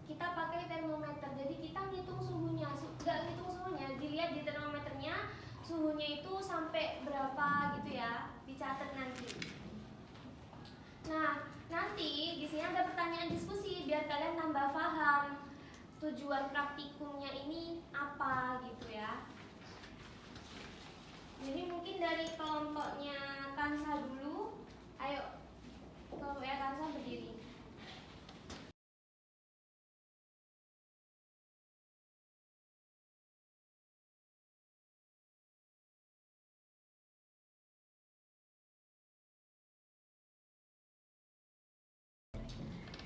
kita pakai termometer. Jadi kita ngitung suhunya, nggak ngitung suhunya, dilihat di termometernya suhunya itu sampai berapa gitu ya, dicatat nanti. Nah, nanti di sini ada pertanyaan diskusi biar kalian tambah paham tujuan praktikumnya ini apa gitu ya. Jadi mungkin dari kelompoknya Kansa dulu. Ayo, kelompoknya Kansa berdiri.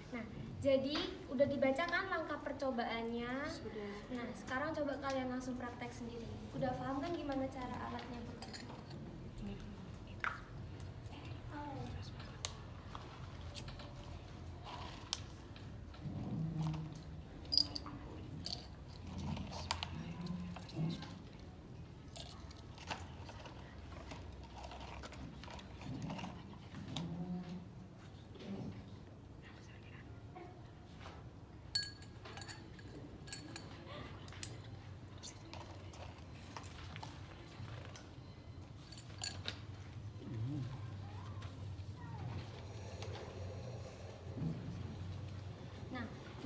Nah, jadi udah dibacakan langkah percobaannya. Sudah. Nah, sekarang coba kalian langsung praktek sendiri. Udah paham kan gimana cara alatnya bekerja?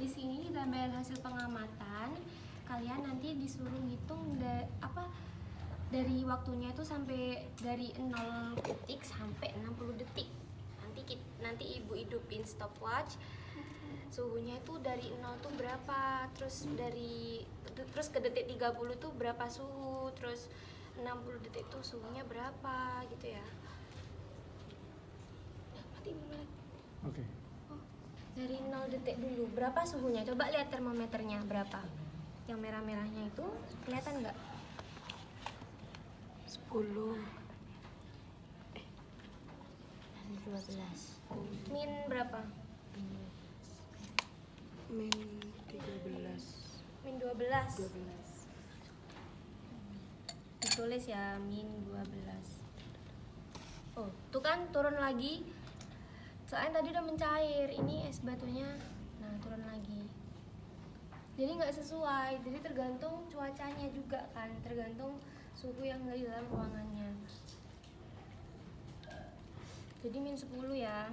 Di sini di tabel hasil pengamatan kalian nanti disuruh ngitung dari waktunya itu sampai dari 0 detik sampai 60 detik. Nanti ibu hidupin stopwatch. Suhunya itu dari 0 tuh berapa, terus ke detik 30 tuh berapa suhu, terus 60 detik tuh suhunya berapa gitu ya. Matiin dulu lagi. Oke. Dari 0 detik dulu, berapa suhunya? Coba lihat termometernya berapa. Yang merah-merahnya itu kelihatan nggak? 10. 12. Min berapa? Min 13. Min 12. 12. Ditulis ya, min 12. Oh, tuh kan turun lagi. Soalnya tadi udah mencair, ini es batunya, nah turun lagi. Jadi nggak sesuai, jadi tergantung cuacanya juga kan, tergantung suhu yang ada di dalam ruangannya. Jadi min 10 ya.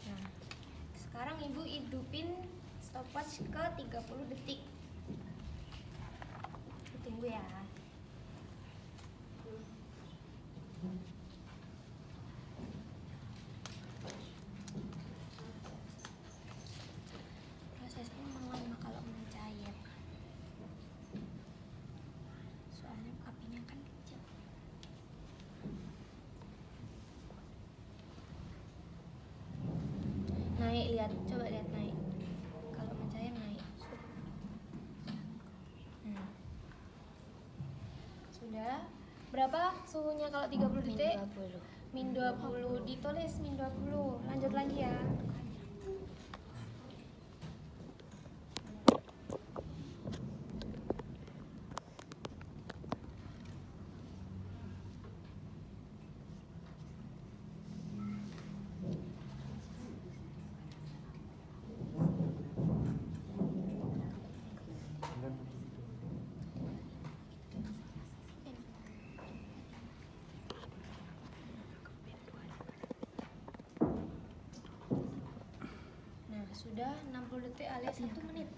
Nah, sekarang ibu hidupin stopwatch ke 30 detik. Tunggu ya. Prosesnya memang lama kalau mencair. Soalnya apinya kan kecil. Naik, lihat, coba lihat naik. Kalau mencair naik. Sudah. Berapa suhunya kalau 30 detik? Min 20. Ditulis min 20. Lanjut lagi ya. Sudah 60 detik alias 1 menit.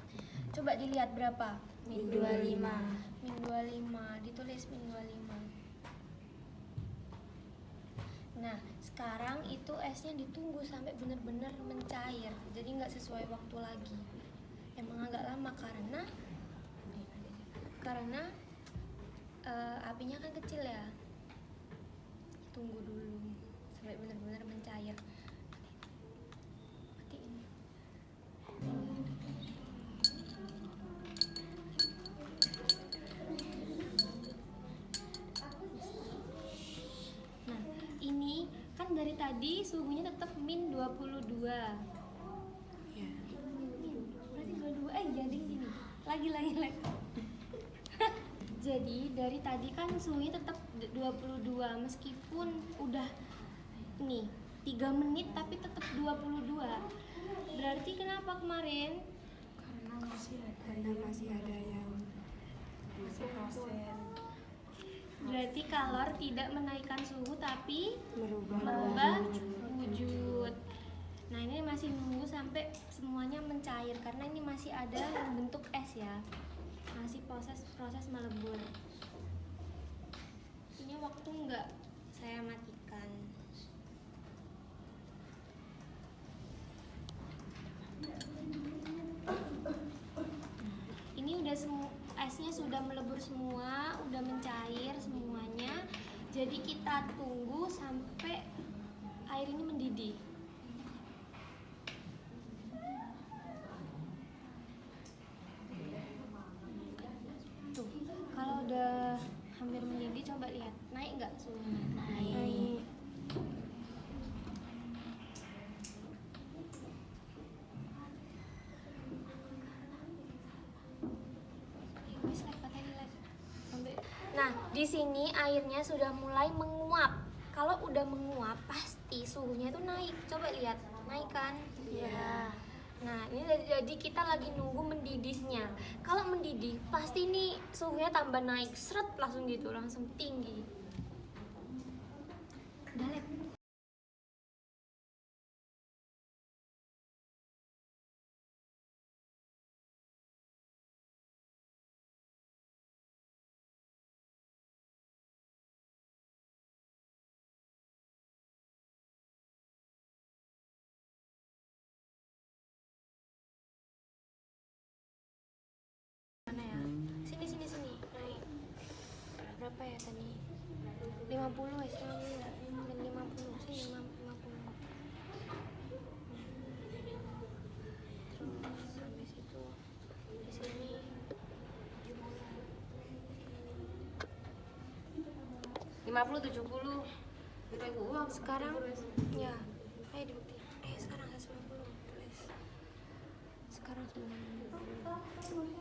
Coba dilihat berapa? Min 25. Min 25. Ditulis min 25. Nah, sekarang itu esnya ditunggu sampai benar-benar mencair. Jadi nggak sesuai waktu lagi. Emang agak lama karena apinya kan kecil ya. Tunggu dulu sampai benar-benar mencair. Nah, ini kan dari tadi suhunya tetap min 22. Ya. Berarti 22. Jadi sini. Lagi. Jadi dari tadi kan suhunya tetap 22 meskipun udah nih 3 menit tapi tetap 22. Berarti kenapa kemarin? Karena masih ada yang masih proses Berarti kalor tidak menaikkan suhu tapi merubah wujud. Nah, ini masih nunggu sampai semuanya mencair karena ini masih ada yang bentuk es ya. Masih proses melebur. Ini waktu enggak saya matikan. Ini udah esnya sudah melebur semua, udah mencair semuanya. Jadi kita tunggu sampai air ini mendidih. Tuh, kalau udah hampir mendidih coba lihat, naik nggak suhunya? Naik. Nah, di sini airnya sudah mulai menguap. Kalau udah menguap, pasti suhunya itu naik. Coba lihat, naik kan? Ya. Nah, ini jadi kita lagi nunggu mendidihnya. Kalau mendidih, pasti nih suhunya tambah naik, seret langsung gitu, langsung tinggi. Udah, Lep. Mana ya? Sini. Naik. Berapa ya tadi? 50 ya, 50. Sini 50. Terus habis itu di sini 50, 70. sekarang ya. Ayo dibukti. Sekarang 90. Tulis. Sekarang 90. Di sini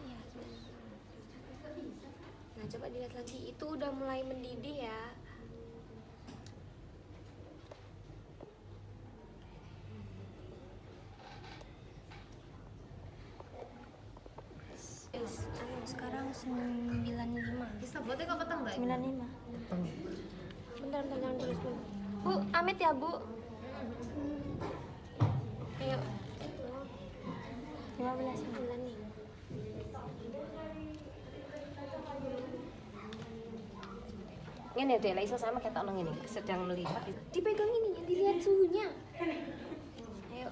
ya 90. Nah, coba dilihat lagi. Itu udah mulai mendidih ya. Sekarang 95. Bisa buatnya kok petang nggak? 95. Bentar, jangan tulis dulu. Bu, amit ya, Bu. Ayo. 15. 9 nih. Ini deh, lah iso sama kayak tak ini sedang melipat. Dipegang ininya, dilihat suhunya. Ayo.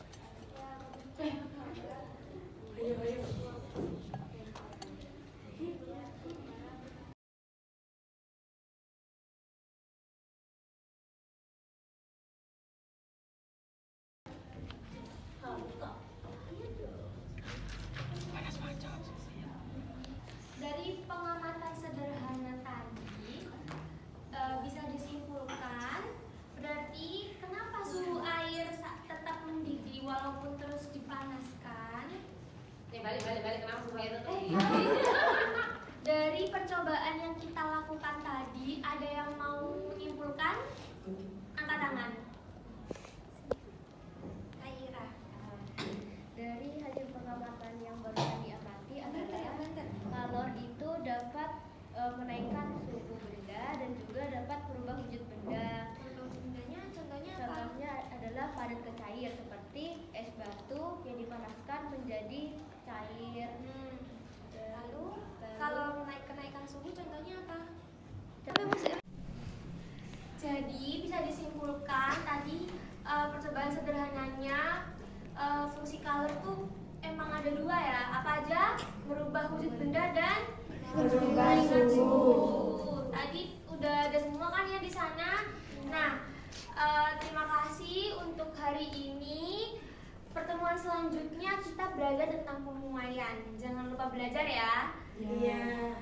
Dari pengamatan sederhana tadi bisa disimpulkan berarti kenapa suhu air tetap mendidih walaupun terus dipanaskan. Balik kenapa suhu air Dari percobaan yang kita lakukan tadi, ada yang mau menyimpulkan? Angkat tangan. Kaira. Dari hasil pengamatan yang baru diamati adalah kalor itu dapat menaikkan suhu benda dan juga dapat merubah wujud benda. Contohnya apa? Contohnya adalah padat ke cair seperti es batu yang dipanaskan menjadi cair. Lalu kalau kenaikan suhu contohnya apa? Jadi bisa disimpulkan tadi percobaan sederhananya fungsi kalor tuh emang ada dua ya. Apa aja? Merubah wujud benda dan Merubah suhu. Tadi udah ada semua kan ya di sana. Nah, terima kasih untuk hari ini. Pertemuan selanjutnya kita belajar tentang pemuaian. Jangan lupa belajar ya. Iya.